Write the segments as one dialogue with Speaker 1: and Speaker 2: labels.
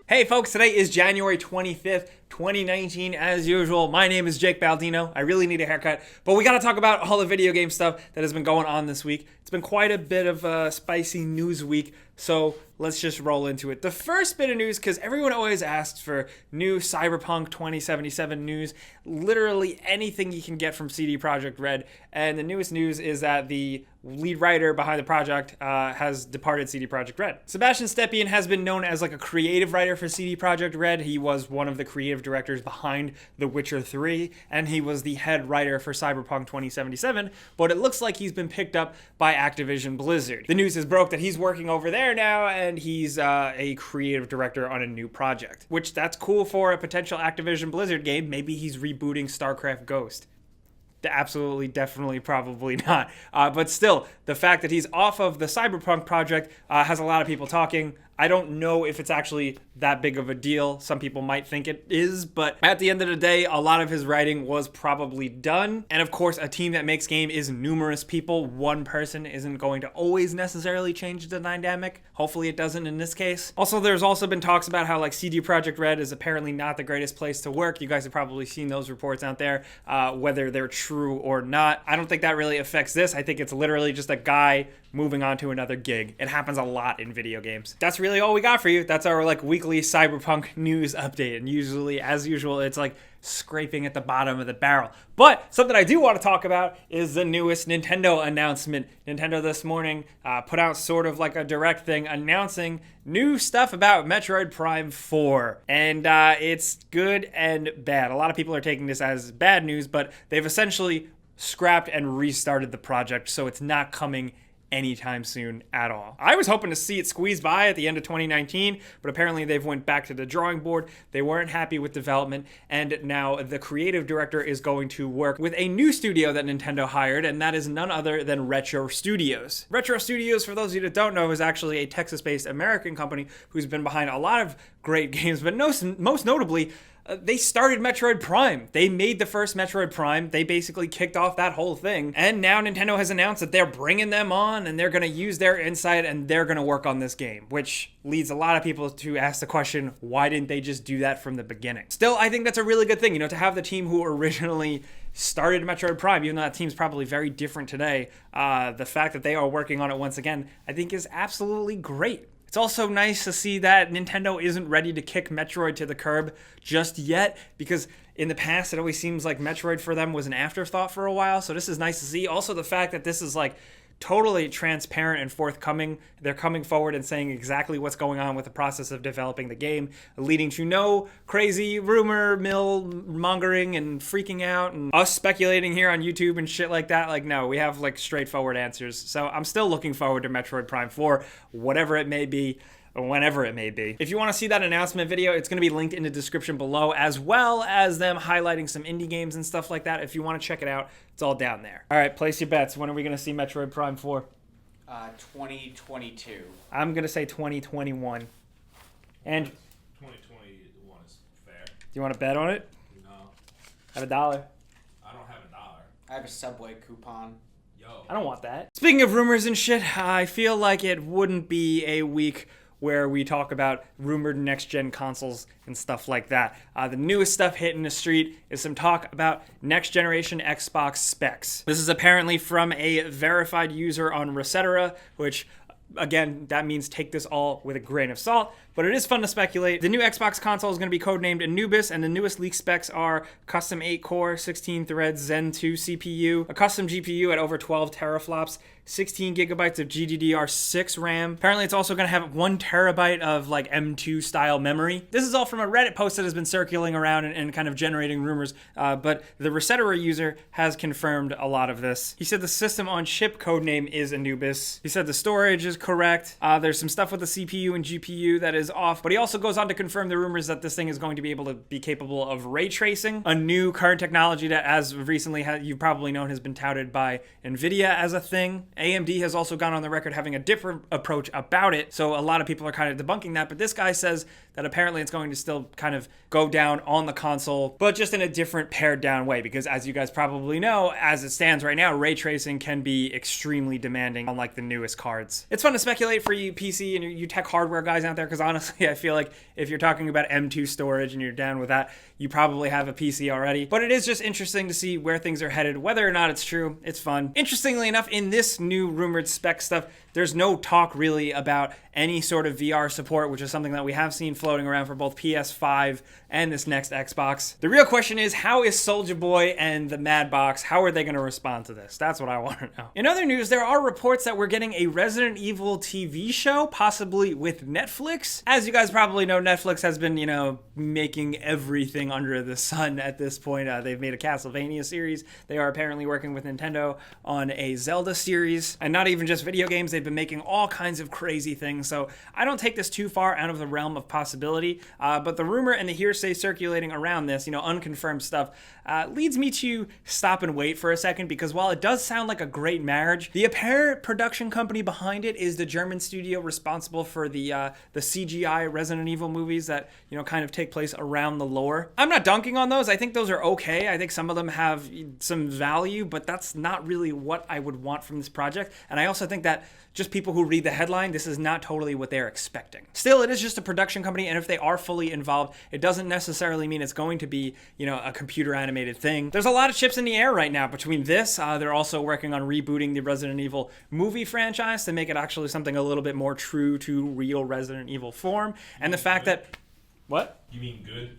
Speaker 1: Hey folks, today is January 25th, 2019. As usual, my name is Jake Baldino. I really need a haircut, but we gotta talk about all the video game stuff that has been going on this week. It's been quite a bit of a spicy news week, so let's just roll into it. The first bit of news, because everyone always asks for new Cyberpunk 2077 news, literally anything you can get from CD Projekt Red, and the newest news is that the lead writer behind the project has departed CD Projekt Red. Sebastian Stepien has been known as like a creative writer for CD Projekt Red. He was one of the creative directors behind The Witcher 3, and he was the head writer for Cyberpunk 2077, but it looks like he's been picked up by Activision Blizzard. The news has broke that he's working over there now, and he's a creative director on a new project, which that's cool for a potential Activision Blizzard game. Maybe he's rebooting StarCraft Ghost. Absolutely, definitely, probably not. But still, the fact that he's off of the Cyberpunk project has a lot of people talking. I don't know if it's actually that big of a deal. Some people might think it is, but at the end of the day, a lot of his writing was probably done. And of course, a team that makes game is numerous people. One person isn't going to always necessarily change the dynamic. Hopefully it doesn't in this case. Also, there's also been talks about how like CD Projekt Red is apparently not the greatest place to work. You guys have probably seen those reports out there, whether they're true or not. I don't think that really affects this. I think it's literally just a guy moving on to another gig. It happens a lot in video games. That's really all we got for you. That's our like weekly Cyberpunk news update. And usually, as usual, it's like scraping at the bottom of the barrel. But something I do want to talk about is the newest Nintendo announcement. Nintendo this morning put out sort of like a direct thing announcing new stuff about Metroid Prime 4. And it's good and bad. A lot of people are taking this as bad news, but they've essentially scrapped and restarted the project, so it's not coming anytime soon at all. I was hoping to see it squeeze by at the end of 2019, but apparently they've went back to the drawing board. They weren't happy with development, and now the creative director is going to work with a new studio that Nintendo hired, and that is none other than Retro Studios. Retro Studios, for those of you that don't know, is actually a Texas-based American company who's been behind a lot of great games, but most notably, they started Metroid Prime. They made the first Metroid Prime. They basically kicked off that whole thing. And now Nintendo has announced that they're bringing them on and they're going to use their insight and they're going to work on this game, which leads a lot of people to ask the question, why didn't they just do that from the beginning? Still, I think that's a really good thing, you know, to have the team who originally started Metroid Prime, even though that team's probably very different today, the fact that they are working on it once again, I think is absolutely great. It's also nice to see that Nintendo isn't ready to kick Metroid to the curb just yet, because in the past it always seems like Metroid for them was an afterthought for a while, so this is nice to see. Also the fact that this is like totally transparent and forthcoming. They're coming forward and saying exactly what's going on with the process of developing the game, leading to no crazy rumor mill mongering and freaking out and us speculating here on YouTube and shit like that. Like, no, we have like straightforward answers. So I'm still looking forward to Metroid Prime 4, whatever it may be, whenever it may be. If you want to see that announcement video, it's going to be linked in the description below, as well as them highlighting some indie games and stuff like that. If you want to check it out, it's all down there. All right, place your bets. When are we going to see Metroid Prime 4?
Speaker 2: 2022.
Speaker 1: I'm going to say 2021. And
Speaker 3: 2021 is fair.
Speaker 1: do you want to bet on it?
Speaker 3: No,
Speaker 1: Have $1.
Speaker 3: I don't have $1.
Speaker 2: I have a Subway coupon.
Speaker 3: Yo.
Speaker 1: I don't want that. Speaking of rumors and shit, I feel like it wouldn't be a week where we talk about rumored next-gen consoles and stuff like that. The newest stuff hitting the street is some talk about next-generation Xbox specs. This is apparently from a verified user on Resetera, which, again, that means take this all with a grain of salt, but it is fun to speculate. The new Xbox console is going to be codenamed Anubis, and the newest leaked specs are custom 8-core, 16-thread Zen 2 CPU, a custom GPU at over 12 teraflops, 16 gigabytes of GDDR6 RAM. Apparently, it's also going to have 1 terabyte of like M2 style memory. This is all from a Reddit post that has been circulating around and kind of generating rumors, but the Resetera user has confirmed a lot of this. He said the system on chip codename is Anubis. He said the storage is correct. There's some stuff with the CPU and GPU that is off, but he also goes on to confirm the rumors that this thing is going to be able to be capable of ray tracing, a new current technology that, as recently you've probably known, has been touted by NVIDIA as a thing. AMD has also gone on the record having a different approach about it, so a lot of people are kind of debunking that, but this guy says that apparently it's going to still kind of go down on the console, but just in a different pared down way, because as you guys probably know, as it stands right now, ray tracing can be extremely demanding on like the newest cards. It's fun to speculate for you PC and you tech hardware guys out there, because honestly, I feel like if you're talking about M2 storage and you're down with that, you probably have a PC already. But it is just interesting to see where things are headed. Whether or not it's true, it's fun. Interestingly enough, in this new rumored spec stuff, there's no talk really about any sort of VR support, which is something that we have seen floating around for both PS5 and this next Xbox. The real question is, how is Soulja Boy and the Mad Box, how are they going to respond to this? That's what I want to know. In other news, there are reports that we're getting a Resident Evil TV show, possibly with Netflix. As you guys probably know, Netflix has been, making everything under the sun at this point. They've made a Castlevania series. They are apparently working with Nintendo on a Zelda series, and not even just video games. They've been making all kinds of crazy things. So I don't take this too far out of the realm of possibility, but the rumor and the hearsay circulating around this, unconfirmed stuff, leads me to stop and wait for a second, because while it does sound like a great marriage, the apparent production company behind it is the German studio responsible for the CGI Resident Evil movies that, kind of take place around the lore. I'm not dunking on those. I think those are okay. I think some of them have some value, but that's not really what I would want from this project. And I also think that just people who read the headline, this is not totally what they're expecting. Still, it is just a production company, and if they are fully involved, it doesn't necessarily mean it's going to be, a computer animated thing. There's a lot of chips in the air right now between this. They're also working on rebooting the Resident Evil movie franchise to make it actually something a little bit more true to real Resident Evil form. And the fact that... What?
Speaker 3: You mean good?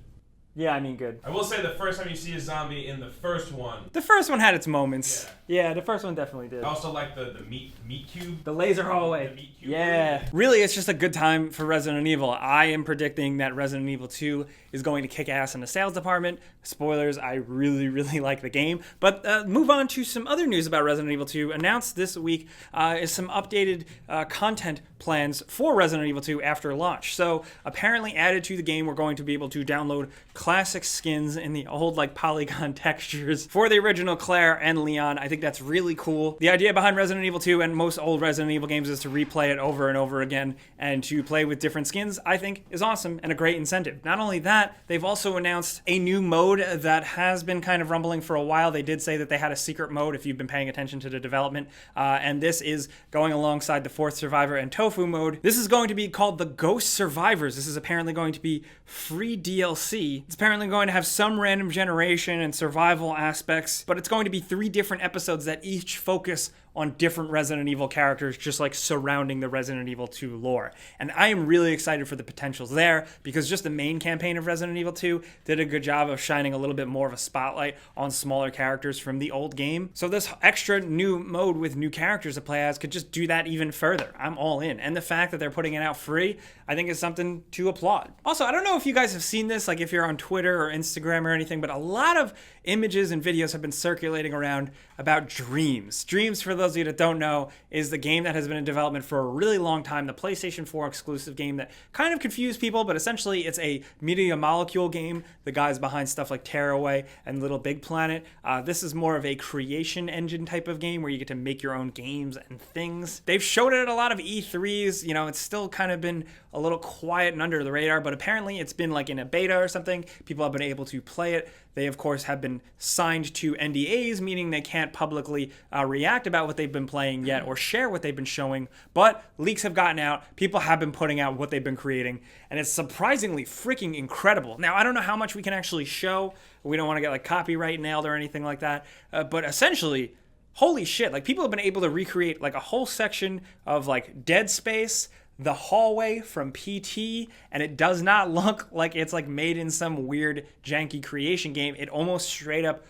Speaker 1: Yeah, I mean good.
Speaker 3: I will say the first time you see a zombie in the first one.
Speaker 1: The first one had its moments. Yeah, the first one definitely did.
Speaker 3: I also like the meat cube.
Speaker 1: The laser hallway.
Speaker 3: The meat cube.
Speaker 1: Yeah. Really, it's just a good time for Resident Evil. I am predicting that Resident Evil 2 is going to kick ass in the sales department. Spoilers, I really, really like the game. But move on to some other news about Resident Evil 2. Announced this week is some updated content plans for Resident Evil 2 after launch. So apparently added to the game, we're going to be able to download classic skins in the old polygon textures for the original Claire and Leon. I think that's really cool. The idea behind Resident Evil 2 and most old Resident Evil games is to replay it over and over again and to play with different skins, I think is awesome and a great incentive. Not only that, they've also announced a new mode that has been kind of rumbling for a while. They did say that they had a secret mode if you've been paying attention to the development, and this is going alongside the Fourth Survivor and Tofu mode. This is going to be called the Ghost Survivors. This is apparently going to be free DLC. It's apparently going to have some random generation and survival aspects, but it's going to be 3 different episodes that each focus on different Resident Evil characters, just surrounding the Resident Evil 2 lore. And I am really excited for the potentials there, because just the main campaign of Resident Evil 2 did a good job of shining a little bit more of a spotlight on smaller characters from the old game. So this extra new mode with new characters to play as could just do that even further. I'm all in. And the fact that they're putting it out free, I think is something to applaud. Also, I don't know if you guys have seen this, if you're on Twitter or Instagram or anything, but a lot of images and videos have been circulating around about Dreams. Dreams, for those of you that don't know, is the game that has been in development for a really long time, the PlayStation 4 exclusive game that kind of confused people, but essentially it's a Media Molecule game, the guys behind stuff like Tearaway and Little Big Planet. This is more of a creation engine type of game where you get to make your own games and things. They've showed it at a lot of E3s, it's still kind of been a little quiet and under the radar, but apparently it's been in a beta or something. People have been able to play it. They, of course, have been signed to NDAs, meaning they can't publicly react about what they've been playing yet or share what they've been showing, but leaks have gotten out. People have been putting out what they've been creating, and it's surprisingly freaking incredible. Now, I don't know how much we can actually show. We don't want to get copyright nailed or anything like that, but essentially, holy shit, people have been able to recreate a whole section of Dead Space, the hallway from PT, and it does not look like it's made in some weird janky creation game. It almost straight up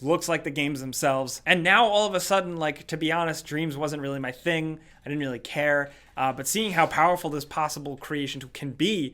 Speaker 1: looks like the games themselves. And now all of a sudden, to be honest, Dreams wasn't really my thing. I didn't really care. But seeing how powerful this possible creation can be,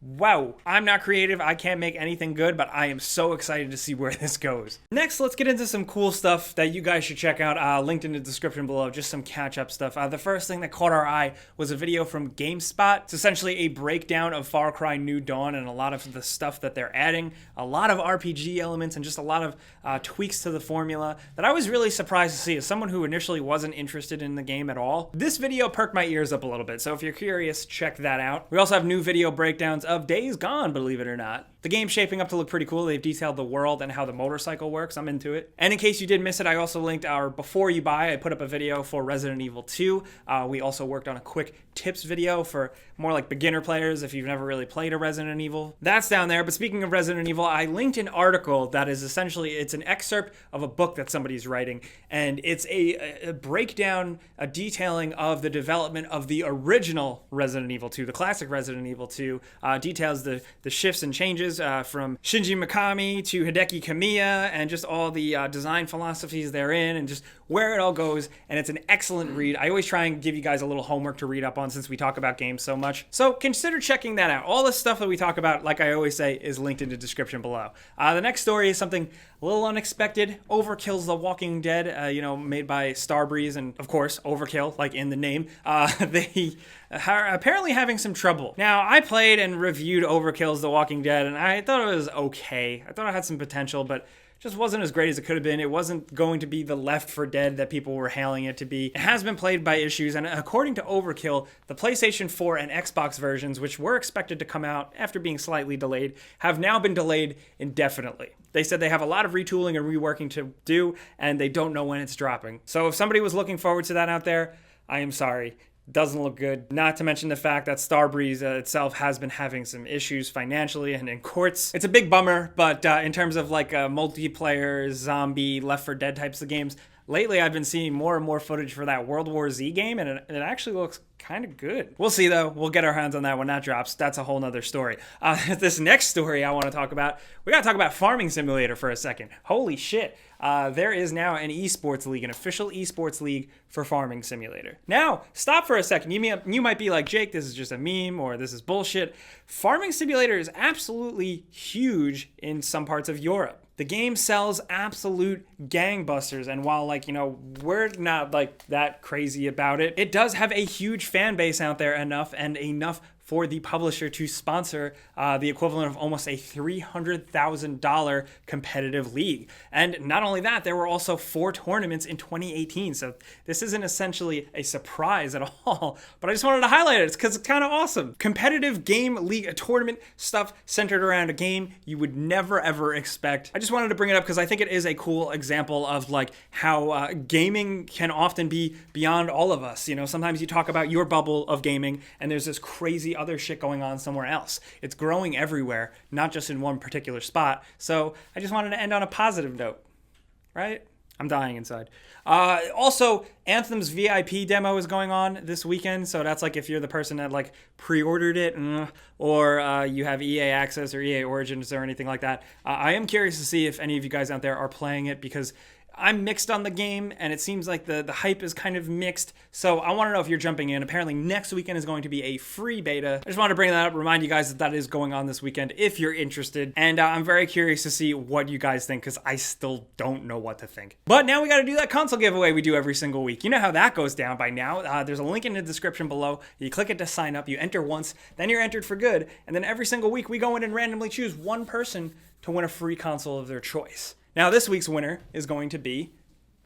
Speaker 1: Wow, I'm not creative, I can't make anything good, but I am so excited to see where this goes. Next, let's get into some cool stuff that you guys should check out, linked in the description below, just some catch-up stuff. The first thing that caught our eye was a video from GameSpot. It's essentially a breakdown of Far Cry New Dawn and a lot of the stuff that they're adding, a lot of RPG elements, and just a lot of tweaks to the formula that I was really surprised to see as someone who initially wasn't interested in the game at all. This video perked my ears up a little bit, so if you're curious, check that out. We also have new video breakdowns of Days Gone, believe it or not. The game's shaping up to look pretty cool. They've detailed the world and how the motorcycle works. I'm into it. And in case you did miss it, I also linked our Before You Buy. I put up a video for Resident Evil 2. We also worked on a quick tips video for more like beginner players if you've never really played a Resident Evil. That's down there. But speaking of Resident Evil, I linked an article that is essentially, it's an excerpt of a book that somebody's writing. And it's a breakdown, a detailing of the development of the original Resident Evil 2, the classic Resident Evil 2. Details the shifts and changes from Shinji Mikami to Hideki Kamiya and just all the design philosophies therein and just where it all goes. And it's an excellent read. I always try and give you guys a little homework to read up on since we talk about games so much. So consider checking that out. All the stuff that we talk about, like I always say, is linked in the description below. The next story is something a little unexpected. Overkill's The Walking Dead, made by Starbreeze, and of course, Overkill, like in the name. They are apparently having some trouble. Now, I played and reviewed Overkill's The Walking Dead, and I thought it was okay. I thought it had some potential, but just wasn't as great as it could have been. It wasn't going to be the Left 4 Dead that people were hailing it to be. It has been plagued by issues, and according to Overkill, the PlayStation 4 and Xbox versions, which were expected to come out after being slightly delayed, have now been delayed indefinitely. They said they have a lot of retooling and reworking to do, and they don't know when it's dropping. So if somebody was looking forward to that out there, I am sorry. Doesn't look good. Not to mention the fact that Starbreeze itself has been having some issues financially and in courts. It's a big bummer, but in terms of like multiplayer, zombie, Left 4 Dead types of games, lately I've been seeing more and more footage for that World War Z game, and it actually looks kind of good. We'll see though. We'll get our hands on that when that drops. That's a whole nother story. This next story I want to talk about, we got to talk about Farming Simulator for a second. Holy shit. There is now an esports league, an official esports league for Farming Simulator. Now, stop for a second. You might be like, Jake, this is just a meme or this is bullshit. Farming Simulator is absolutely huge in some parts of Europe. The game sells absolute gangbusters, and while we're not like that crazy about it, it does have a huge fan base out there enough for the publisher to sponsor the equivalent of almost a $300,000 competitive league. And not only that, there were also 4 tournaments in 2018. So this isn't essentially a surprise at all, but I just wanted to highlight it because it's kind of awesome. Competitive game league, a tournament, stuff centered around a game you would never ever expect. I just wanted to bring it up because I think it is a cool example of like how gaming can often be beyond all of us. Sometimes you talk about your bubble of gaming and there's this crazy other shit going on somewhere else. It's growing everywhere, not just in one particular spot. So I just wanted to end on a positive note, right? I'm dying inside. Also, Anthem's VIP demo is going on this weekend. So that's like if you're the person that like pre-ordered it or you have EA Access or EA Origins or anything like that. I am curious to see if any of you guys out there are playing it because I'm mixed on the game, and it seems like the hype is kind of mixed, so I want to know if you're jumping in. Apparently, next weekend is going to be a free beta. I just want to bring that up, remind you guys that is going on this weekend if you're interested, and I'm very curious to see what you guys think, because I still don't know what to think. But now we got to do that console giveaway we do every single week. You know how that goes down by now. There's a link in the description below. You click it to sign up, you enter once, then you're entered for good, and then every single week we go in and randomly choose one person to win a free console of their choice. Now, this week's winner is going to be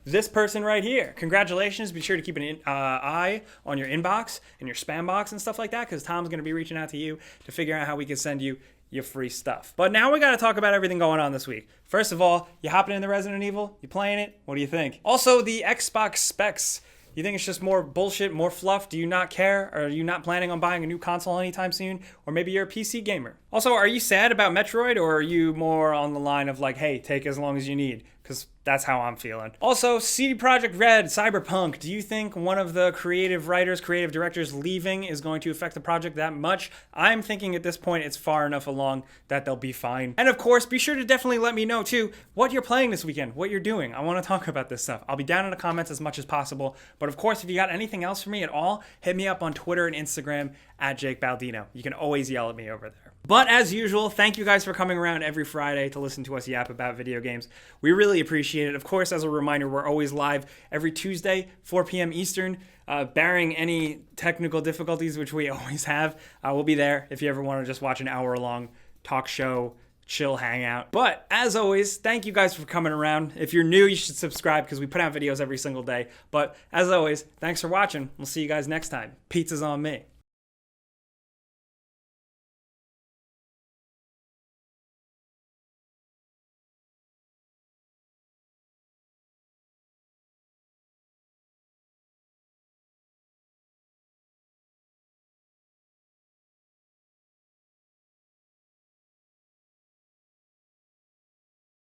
Speaker 1: this person right here. Congratulations. Be sure to keep an eye on your inbox and your spam box and stuff like that, because Tom's going to be reaching out to you to figure out how we can send you your free stuff. But now we got to talk about everything going on this week. First of all, you hopping into Resident Evil? You playing it? What do you think? Also, the Xbox specs. You think it's just more bullshit, more fluff? Do you not care? Are you not planning on buying a new console anytime soon? Or maybe you're a PC gamer. Also, are you sad about Metroid, or are you more on the line of like, hey, take as long as you need? Because That's how I'm feeling. Also, CD Projekt Red, Cyberpunk. Do you think one of the creative writers, creative directors leaving is going to affect the project that much? I'm thinking at this point it's far enough along that they'll be fine. And of course, be sure to definitely let me know too what you're playing this weekend, what you're doing. I want to talk about this stuff. I'll be down in the comments as much as possible. But of course, if you got anything else for me at all, hit me up on Twitter and Instagram at Jake Baldino. You can always yell at me over there. But as usual, thank you guys for coming around every Friday to listen to us yap about video games. We really appreciate it. Of course, as a reminder, we're always live every Tuesday, 4 p.m. Eastern. Barring any technical difficulties, which we always have, we'll be there if you ever want to just watch an hour-long talk show, chill hangout. But as always, thank you guys for coming around. If you're new, you should subscribe because we put out videos every single day. But as always, thanks for watching. We'll see you guys next time. Pizza's on me.